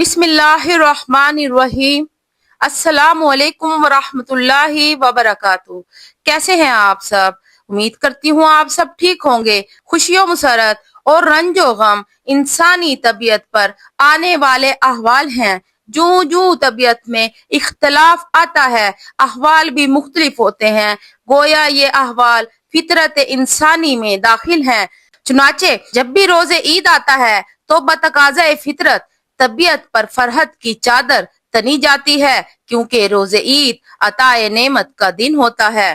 بسم اللہ الرحمن الرحیم۔ السلام علیکم ورحمۃ اللہ وبرکاتہ۔ کیسے ہیں آپ سب؟ امید کرتی ہوں آپ سب ٹھیک ہوں گے۔ خوشی و مسرت اور رنج و غم انسانی طبیعت پر آنے والے احوال ہیں۔ جوں جوں طبیعت میں اختلاف آتا ہے، احوال بھی مختلف ہوتے ہیں۔ گویا یہ احوال فطرت انسانی میں داخل ہیں۔ چنانچہ جب بھی روز عید آتا ہے تو بتقاضۂ فطرت طبیعت پر فرحت کی چادر تنی جاتی ہے، کیونکہ روز عید عطائے نعمت کا دن ہوتا ہے۔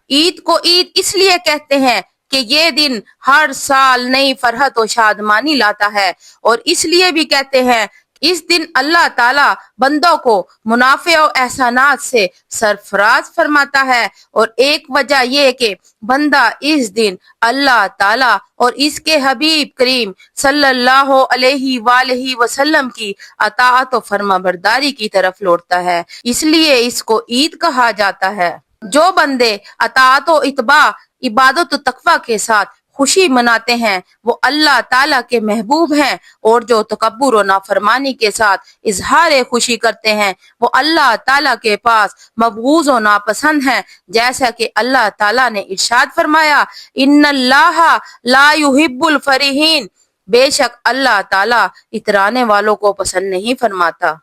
عید کو عید اس لیے کہتے ہیں کہ یہ دن ہر سال نئی فرحت و شادمانی لاتا ہے، اور اس لیے بھی کہتے ہیں اس دن اللہ تعالی بندوں کو منافع و احسانات سے سرفراز فرماتا ہے۔ اور ایک وجہ یہ کہ بندہ اس دن اللہ تعالی اور اس کے حبیب کریم صلی اللہ علیہ وآلہ وسلم کی اطاعت و فرما برداری کی طرف لوٹتا ہے، اس لیے اس کو عید کہا جاتا ہے۔ جو بندے اطاعت و اتباع، عبادت و تقوی کے ساتھ خوشی مناتے ہیں وہ اللہ تعالیٰ کے محبوب ہیں، اور جو تکبر و نافرمانی کے ساتھ اظہار خوشی کرتے ہیں وہ اللہ تعالیٰ کے پاس مبغوض و ناپسند ہیں، جیسا کہ اللہ تعالیٰ نے ارشاد فرمایا ان اللہ لا يحب الفرحین، بے شک اللہ تعالیٰ اترانے والوں کو پسند نہیں فرماتا۔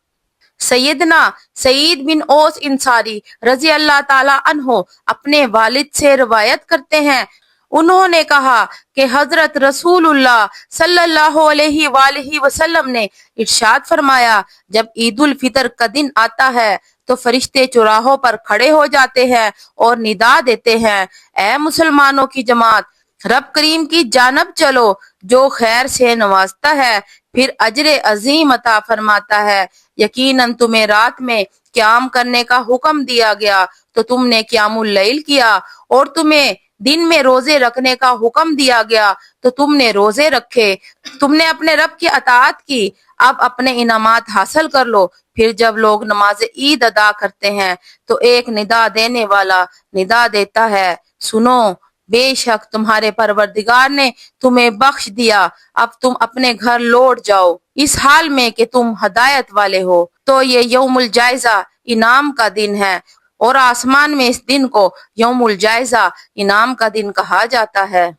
سیدنا سعید بن اوس انصاری رضی اللہ تعالی عنہ اپنے والد سے روایت کرتے ہیں، انہوں نے کہا کہ حضرت رسول اللہ صلی اللہ علیہ وآلہ وسلم نے ارشاد فرمایا جب عید الفطر کا دن آتا ہے تو فرشتے چوراہوں پر کھڑے ہو جاتے ہیں اور ندا دیتے ہیں، اے مسلمانوں کی جماعت، رب کریم کی جانب چلو جو خیر سے نوازتا ہے، پھر اجر عظیم عطا فرماتا ہے۔ یقیناً تمہیں رات میں قیام کرنے کا حکم دیا گیا تو تم نے قیام اللیل کیا، اور تمہیں دن میں روزے رکھنے کا حکم دیا گیا تو تم نے روزے رکھے، تم نے اپنے رب کی اطاعت کی، اب اپنے انعامات حاصل کر لو۔ پھر جب لوگ نماز عید ادا کرتے ہیں تو ایک ندا دینے والا ندا دیتا ہے، سنو بے شک تمہارے پروردگار نے تمہیں بخش دیا، اب تم اپنے گھر لوٹ جاؤ اس حال میں کہ تم ہدایت والے ہو۔ تو یہ یوم الجائزہ انعام کا دن ہے، اور آسمان میں اس دن کو یوم الجائزہ انعام کا دن کہا جاتا ہے۔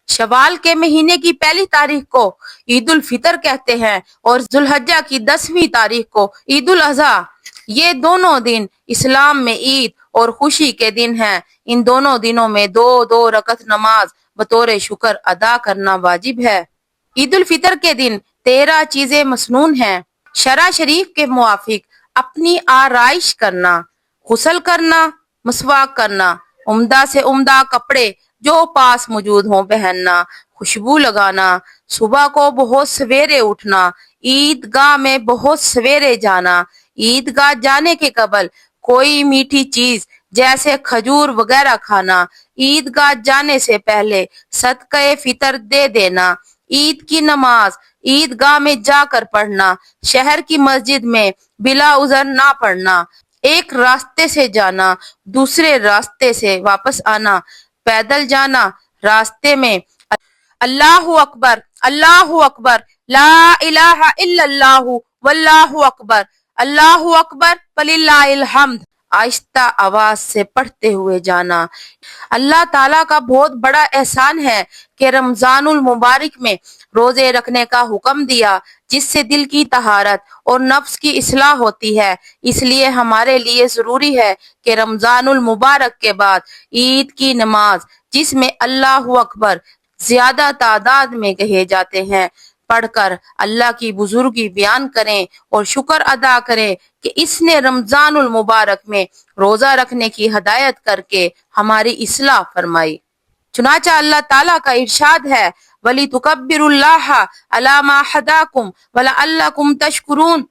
شوال کے مہینے کی پہلی تاریخ کو عید الفطر کہتے ہیں، اور ذوالحجہ کی 10ویں تاریخ کو عید الاضحیٰ۔ یہ دونوں دن اسلام میں عید اور خوشی کے دن ہیں۔ ان دونوں دنوں میں دو دو رکعت نماز بطور شکر ادا کرنا واجب ہے۔ عید الفطر کے دن 13 چیزیں مسنون ہیں۔ شرع شریف کے موافق اپنی آرائش کرنا، غسل کرنا، مسواک کرنا، عمدہ سے عمدہ کپڑے جو پاس موجود ہوں پہننا، خوشبو لگانا، صبح کو بہت سویرے اٹھنا، عیدگاہ میں بہت سویرے جانا، عیدگاہ جانے کے قبل کوئی میٹھی چیز جیسے کھجور وغیرہ کھانا، عیدگاہ جانے سے پہلے صدقہ فطر دے دینا، عید کی نماز عیدگاہ میں جا کر پڑھنا، شہر کی مسجد میں بلا عذر نہ پڑھنا، ایک راستے سے جانا دوسرے راستے سے واپس آنا، پیدل جانا، راستے میں اللہ اکبر اللہ اکبر لا الہ الا اللہ واللہ اکبر اللہ اکبر وللہ الحمد آہستہ آواز سے پڑھتے ہوئے جانا۔ اللہ تعالیٰ کا بہت بڑا احسان ہے کہ رمضان المبارک میں روزے رکھنے کا حکم دیا، جس سے دل کی طہارت اور نفس کی اصلاح ہوتی ہے۔ اس لیے ہمارے لیے ضروری ہے کہ رمضان المبارک کے بعد عید کی نماز، جس میں اللہ اکبر زیادہ تعداد میں کہے جاتے ہیں، پڑھ کر اللہ کی بزرگی بیان کریں اور شکر ادا کریں کہ اس نے رمضان المبارک میں روزہ رکھنے کی ہدایت کر کے ہماری اصلاح فرمائی۔ چنانچہ اللہ تعالیٰ کا ارشاد ہے وَلِتُكَبِّرُوا اللَّهَ عَلَى مَا هَدَاكُمْ وَلَعَلَّكُمْ تَشْكُرُونَ،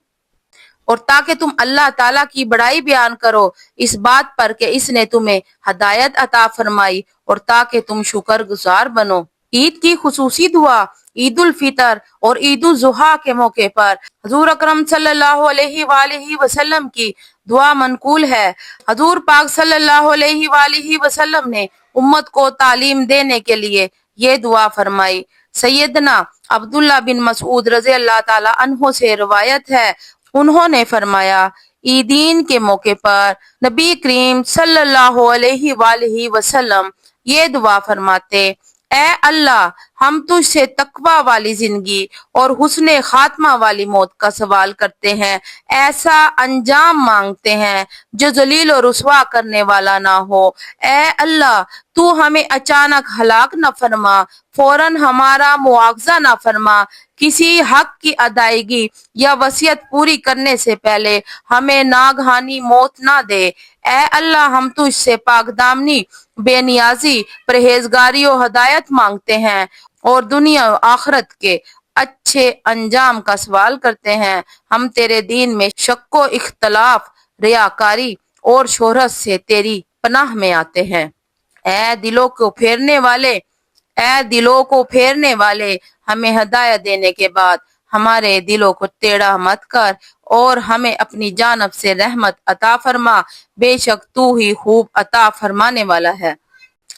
اور تاکہ تم اللہ تعالیٰ کی بڑائی بیان کرو اس بات پر کہ اس نے تمہیں ہدایت عطا فرمائی، اور تاکہ تم شکر گزار بنو۔ عید کی خصوصی دعا عید الفطر اور عید الاضحیٰ کے موقع پر حضور اکرم صلی اللہ علیہ وآلہ وسلم کی دعا منقول ہے۔ حضور پاک صلی اللہ علیہ وآلہ وسلم نے امت کو تعلیم دینے کے لیے یہ دعا فرمائی، سیدنا عبداللہ بن مسعود رضی اللہ تعالی عنہ سے روایت ہے، انہوں نے فرمایا عیدین کے موقع پر نبی کریم صلی اللہ علیہ وآلہ وسلم یہ دعا فرماتے: اے اللہ، ہم تجھ سے تقوی والی زندگی اور حسن خاتمہ والی موت کا سوال کرتے ہیں، ایسا انجام مانگتے ہیں جو ذلیل و رسوا کرنے والا نہ ہو۔ اے اللہ، تو ہمیں اچانک ہلاک نہ فرما، فوراً ہمارا مواخذہ نہ فرما، کسی حق کی ادائیگی یا وصیت پوری کرنے سے پہلے ہمیں ناگہانی موت نہ دے۔ اے اللہ، ہم تجھ سے پاک دامنی، بے نیازی، پرہیزگاری و ہدایت مانگتے ہیں اور دنیا و آخرت کے اچھے انجام کا سوال کرتے ہیں۔ ہم تیرے دین میں شک و اختلاف، ریاکاری اور شہرت سے تیری پناہ میں آتے ہیں۔ اے دلوں کو پھیرنے والے، ہمیں ہدایت دینے کے بعد ہمارے دلوں کو ٹیڑھا مت کر اور ہمیں اپنی جانب سے رحمت عطا فرما، بے شک تو ہی خوب عطا فرمانے والا ہے۔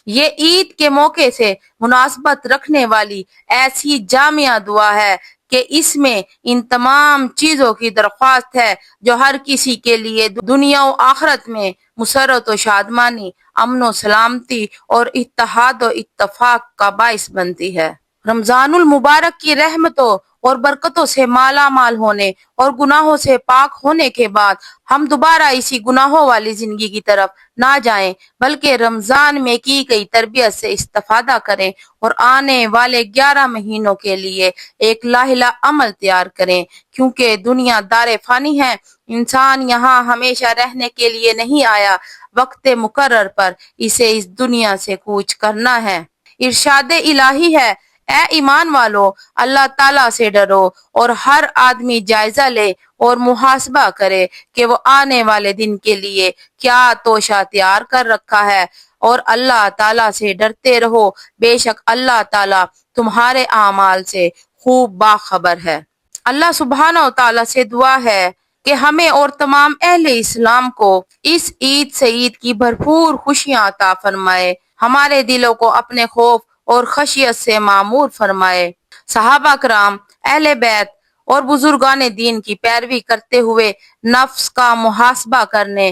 یہ عید کے موقع سے مناسبت رکھنے والی ایسی جامع دعا ہے کہ اس میں ان تمام چیزوں کی درخواست ہے جو ہر کسی کے لیے دنیا و آخرت میں مسرت و شادمانی، امن و سلامتی اور اتحاد و اتفاق کا باعث بنتی ہے۔ رمضان المبارک کی رحمتوں اور برکتوں سے مالا مال ہونے اور گناہوں سے پاک ہونے کے بعد ہم دوبارہ اسی گناہوں والی زندگی کی طرف نہ جائیں، بلکہ رمضان میں کی گئی تربیت سے استفادہ کریں اور آنے والے 11 مہینوں کے لیے ایک لاحلہ عمل تیار کریں، کیونکہ دنیا دار فانی ہے، انسان یہاں ہمیشہ رہنے کے لیے نہیں آیا، وقت مقرر پر اسے اس دنیا سے کوچ کرنا ہے۔ ارشاد الہی ہے: اے ایمان والو، اللہ تعالیٰ سے ڈرو اور ہر آدمی جائزہ لے اور محاسبہ کرے کہ وہ آنے والے دن کے لیے کیا توشہ تیار کر رکھا ہے، اور اللہ تعالیٰ سے ڈرتے رہو، بے شک اللہ تعالیٰ تمہارے اعمال سے خوب باخبر ہے۔ اللہ سبحانہ و تعالیٰ سے دعا ہے کہ ہمیں اور تمام اہل اسلام کو اس عید سعید کی بھرپور خوشیاں عطا فرمائے، ہمارے دلوں کو اپنے خوف اور خشیت سے معمور فرمائے۔ صحابہ کرام، اہل بیت اور بزرگان دین کی پیروی کرتے ہوئے نفس کا محاسبہ کرنے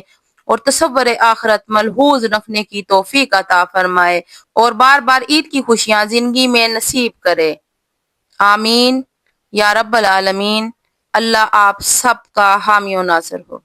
اور تصور آخرت ملحوظ رکھنے کی توفیق عطا فرمائے اور بار بار عید کی خوشیاں زندگی میں نصیب کرے۔ آمین یا رب العالمین۔ اللہ آپ سب کا حامی و ناصر ہو۔